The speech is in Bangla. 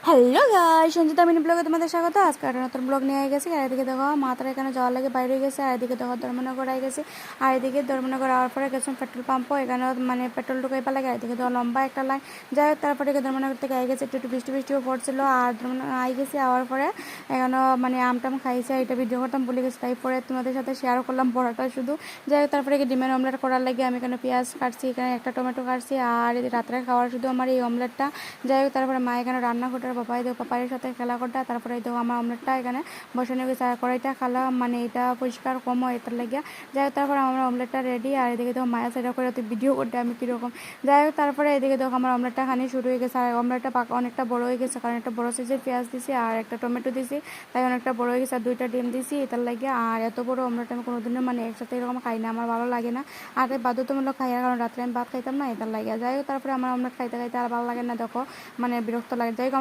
হ্যালো গাইস, সঞ্জিতা মিনি ব্লগে তোমাদের স্বাগত। আজকে একটা নতুন ব্লগ নিয়ে গেছি। আর এদিকে দেখো মাথার এখানে যাওয়ার লাগে বাইরে হয়ে গেছে। আর এদিকে দেখো ধর্মনগর আই গেছে। আর এদিকে ধর্মনগর আওয়ার পরে গেছিলাম পেট্রোল পাম্পও, এখানে মানে পেট্রোল ঢুকাইবা লাগে। আর এদিকে দেখো লম্বা একটা লাইন। যাই হোক তারপরে ধর্মনগর থেকে আই গেছে, একটু বৃষ্টিও পড়ছিল। আর আই গেছি আওয়ার পরে এখানে মানে আমটাম খাইছে, এটা ভিডিও করতাম ভুলে গেছি, তাই পরে তোমাদের সাথে শেয়ার করলাম বড়াটা শুধু। যাই হোক তারপরে ডিমের অমলেট করার লাগে আমি এখানে পেঁয়াজ কাটছি, এখানে একটা টমেটো কাটছি। আর রাত্রে খাওয়ার শুধু আমার এই অমলেটটা। যাই হোক তারপরে মা এখানে রান্না করতে, পাপাইয়ের সাথে খেলা করতে। তারপরে এই দেখো আমার অমলেটটা এখানে বসানো গেছে। আর কড়াইটা খালা মানে এটা পরিষ্কার কম হয় এটার লাগিয়া। যাই হোক তারপরে আমার অমলেটটা রেডি। আর এদিকে দেখো মায়া সেটা করে ভিডিও করতে আমি কীরকম। যাই হোক তারপরে এদিকে দেখো আমার অমলেটটা খানি শুরু হয়ে গেছে। আর অমলেটটা অনেকটা বড় হয়ে গেছে, কারণ একটা বড় সাইজের পেঁয়াজ দিছি আর একটা টমেটো দিছি, তাই অনেকটা বড় হয়ে গেছে। আর 2টা ডিম দিছি এটার লাগিয়া। আর এত বড় অমলেট আমি কোনোদিনও মানে একসাথে এরকম খাই না, আমার ভালো লাগে না। আর বাধ্যতামূলক খাই, কারণ রাত্রে আমি ভাত খাইতাম না এটার লাগিয়া। যাই হোক তারপরে আমার অমলেট খাইতে খাইতে আর ভালো লাগে না, দেখো মানে বিরক্ত লাগে। যাই হোক